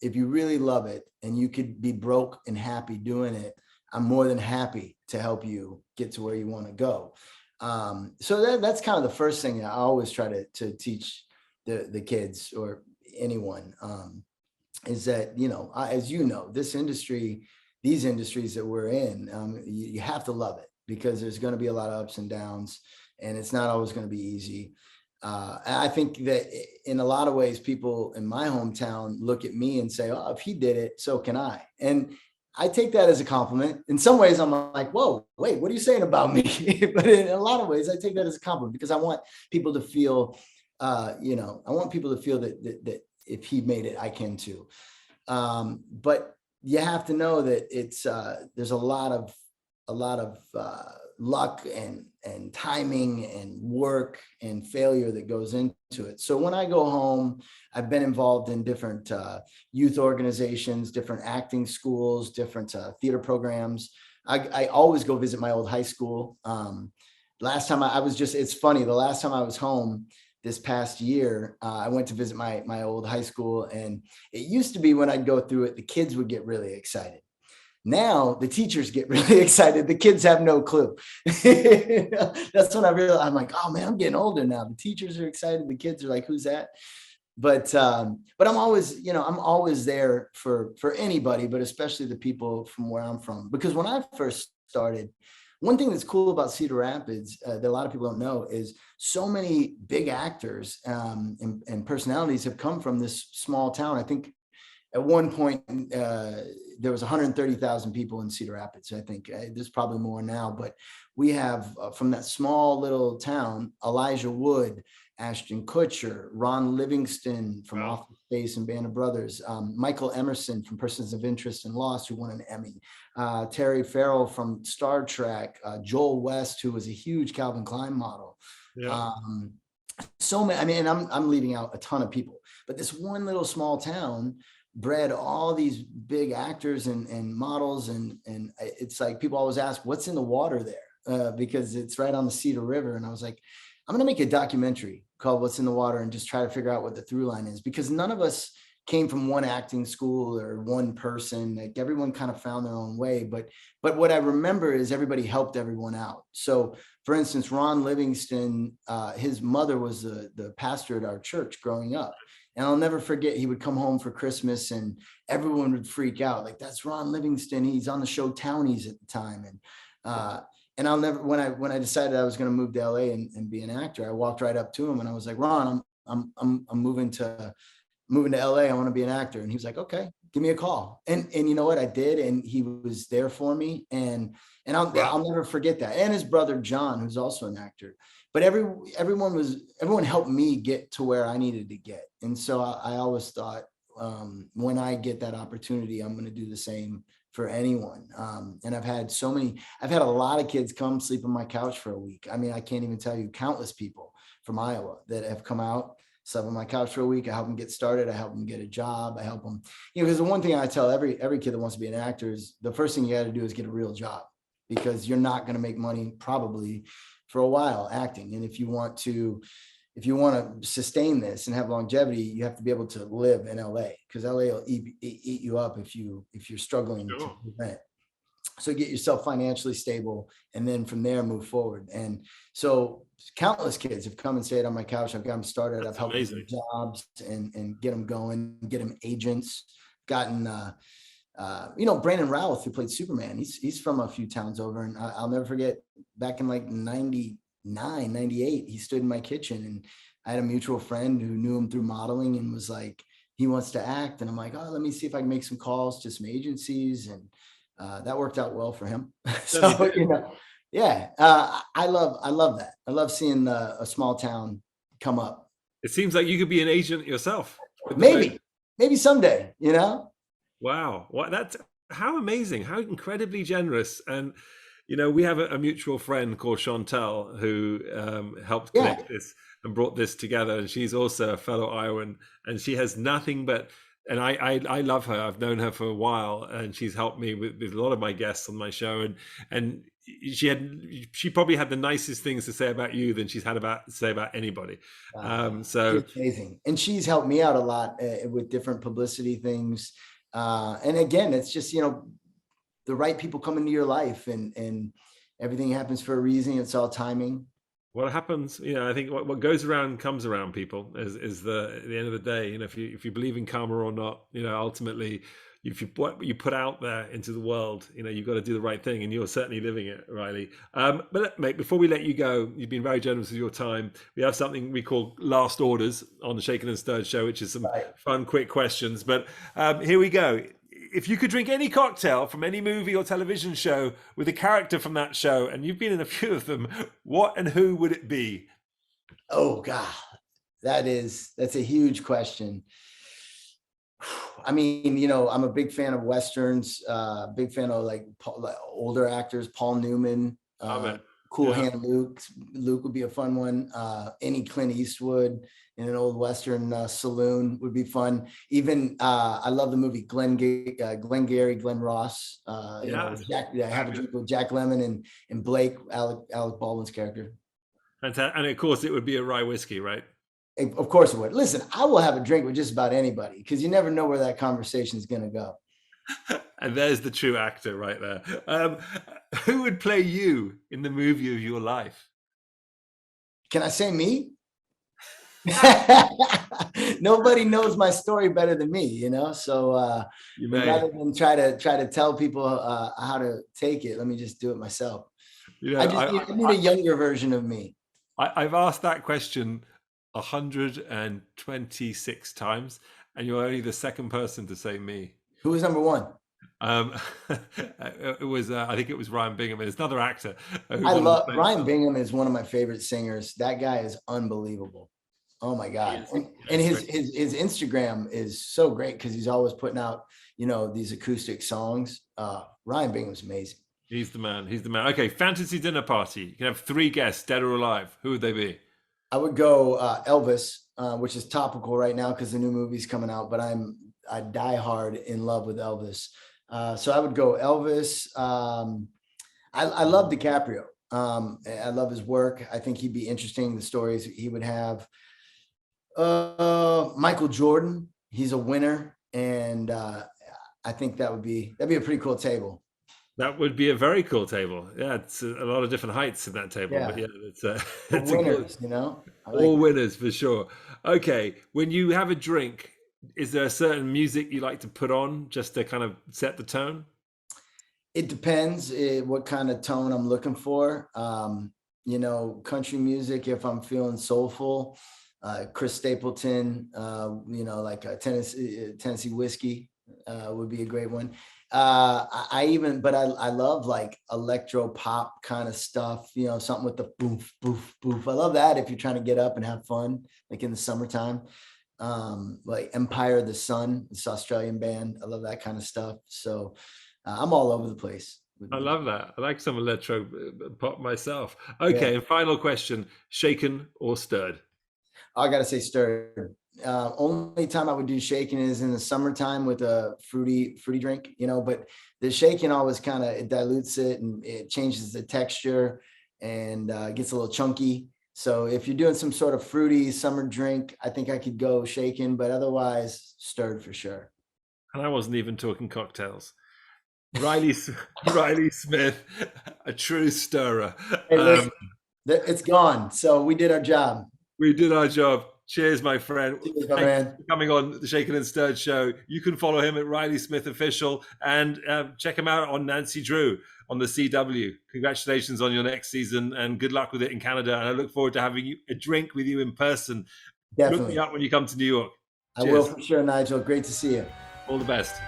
If you really love it and you could be broke and happy doing it, I'm more than happy to help you get to where you want to go. So that's kind of the first thing I always try to teach the kids or anyone. is that, as you know, this industry, these industries that we're in, you have to love it, because there's going to be a lot of ups and downs, and it's not always going to be easy. And I think that in a lot of ways, people in my hometown look at me and say, oh, if he did it, so can I. And I take that as a compliment. In some ways, I'm like, whoa, wait, what are you saying about me? But in a lot of ways, I take that as a compliment, because I want people to feel, I want people to feel that if he made it, I can too. But you have to know that it's there's a lot of luck and timing and work and failure that goes into it. So when I go home, I've been involved in different youth organizations, different acting schools, different theater programs. I always go visit my old high school. Last time I was just, it's funny, the last time I was home this past year, I went to visit my old high school, and it used to be when I'd go through it, the kids would get really excited. Now the teachers get really excited. The kids have no clue. That's when I realized, I'm like, oh man, I'm getting older now. The teachers are excited. The kids are like, who's that? But I'm always, I'm always there for anybody, but especially the people from where I'm from. Because when I first started, one thing that's cool about Cedar Rapids that a lot of people don't know is so many big actors and personalities have come from this small town. I think at one point, there was 130,000 people in Cedar Rapids. I think there's probably more now, but we have from that small little town, Elijah Wood, Ashton Kutcher, Ron Livingston from Office Space and Band of Brothers, Michael Emerson from Persons of Interest and Lost, who won an Emmy, Terry Farrell from Star Trek, Joel West, who was a huge Calvin Klein model. Yeah. So many, I mean, and I'm leaving out a ton of people, but this one little small town bred all these big actors and models, and it's like people always ask, what's in the water there, because it's right on the Cedar River. And I was like, I'm going to make a documentary called What's in the Water and just try to figure out what the through line is, because none of us came from one acting school or one person. Like everyone kind of found their own way, but what I remember is everybody helped everyone out. So for instance, Ron Livingston, his mother was the pastor at our church growing up. And I'll never forget, he would come home for Christmas and everyone would freak out. Like, that's Ron Livingston. He's on the show Townies at the time. And I'll never, when I decided I was going to move to LA and be an actor, I walked right up to him and I was like, Ron, I'm moving to LA. I want to be an actor. And he was like, okay, give me a call. And you know what, I did. And he was there for me. And I'll never forget that. And his brother, John, who's also an actor. But everyone helped me get to where I needed to get. And so I always thought, when I get that opportunity, I'm going to do the same for anyone. And I've had a lot of kids come sleep on my couch for a week. I mean, I can't even tell you, countless people from Iowa that have come out, slept on my couch for a week. I help them get started. I help them get a job. I help them, because the one thing I tell every kid that wants to be an actor is the first thing you got to do is get a real job, because you're not going to make money probably for a while acting. And if you want to sustain this and have longevity, you have to be able to live in LA, because LA will eat you up if you're struggling to rent. So get yourself financially stable, and then from there move forward. And so countless kids have come and stayed on my couch. I've got them started. I've helped them get jobs and get them going, get them agents. Gotten Brandon Routh, who played Superman, he's from a few towns over, and I'll never forget, back in like 99, 98, he stood in my kitchen, and I had a mutual friend who knew him through modeling and was like, he wants to act. And I'm like, oh, let me see if I can make some calls to some agencies. And that worked out well for him. So, I love that. I love seeing a small town come up. It seems like you could be an agent yourself. Maybe someday, Wow. That's how amazing, how incredibly generous. And, we have a mutual friend called Chantel who helped connect this and brought this together. And she's also a fellow Iowan, and she has nothing but, and I love her. I've known her for a while, and she's helped me with a lot of my guests on my show. And she probably had the nicest things to say about you than she's had to say about anybody. So she's amazing. And she's helped me out a lot with different publicity things. And again, it's just, the right people come into your life, and everything happens for a reason. It's all timing. what happens, I think what goes around comes around, people, is the end of the day. If you believe in karma or not, ultimately, if you what you put out there into the world, you've got to do the right thing, and you're certainly living it, Riley. But mate, before we let you go, you've been very generous with your time. We have something we call last orders on the Shaken and Stirred show, which is some fun, quick questions. But here we go. If you could drink any cocktail from any movie or television show with a character from that show, and you've been in a few of them, what and who would it be? Oh God, that's a huge question. I mean, I'm a big fan of Westerns, big fan of like older actors, Paul Newman, Cool Hand Luke. Luke would be a fun one. Any Clint Eastwood in an old Western saloon would be fun. Even I love the movie Glengarry Glen Ross. Have a drink with Jack Lemmon and Blake, Alec Baldwin's character. And of course, it would be a rye whiskey, right? Of course it would. Listen, I will have a drink with just about anybody because you never know where that conversation is going to go. And there's the true actor right there. Who would play you in the movie of your life? Can I say me? Nobody knows my story better than me, so rather than try to tell people how to take it, let me just do it myself. I need a younger version of me. I've asked that question 126 times, and you're only the second person to say me. Who was number one? It was I think it was Ryan Bingham. It's another actor. I love Ryan Bingham. Is one of my favorite singers. That guy is unbelievable. Oh my God. And his Instagram is so great because he's always putting out, these acoustic songs. Ryan Bingham's amazing. He's the man. Okay, fantasy dinner party. You can have 3 guests, dead or alive. Who would they be? I would go Elvis, which is topical right now because the new movie's coming out, but I die hard in love with Elvis. So I would go Elvis. I love DiCaprio. I love his work. I think he'd be interesting. The stories he would have. Michael Jordan. He's a winner, and I think that'd be a pretty cool table. That would be a very cool table. Yeah, it's a lot of different heights in that table. Yeah. But yeah, it's winners, all winners for sure. Okay, when you have a drink, is there a certain music you like to put on just to kind of set the tone? It depends what kind of tone I'm looking for. Country music if I'm feeling soulful. Chris Stapleton, like a Tennessee whiskey would be a great one. I love like electro pop kind of stuff, something with the boof, boof, boof. I love that if you're trying to get up and have fun, like in the summertime. Like Empire of the Sun, this Australian band. I love that kind of stuff. So I'm all over the place. I love that. I like some electro pop myself. Okay, and final question, shaken or stirred? I got to say stirred. Only time I would do shaken is in the summertime with a fruity drink, but the shaken always it dilutes it and it changes the texture and gets a little chunky. So if you're doing some sort of fruity summer drink, I think I could go shaken, but otherwise stirred for sure. And I wasn't even talking cocktails. Riley Smith, a true stirrer. Hey, it's gone. So we did our job. We did our job. Cheers, my friend. Cheers, my man. For coming on the Shaken and Stirred show. You can follow him at Riley Smith Official and check him out on Nancy Drew on the CW. Congratulations on your next season and good luck with it in Canada. And I look forward to having a drink with you in person. Definitely. Look me up when you come to New York. Cheers. I will for sure, Nigel. Great to see you. All the best.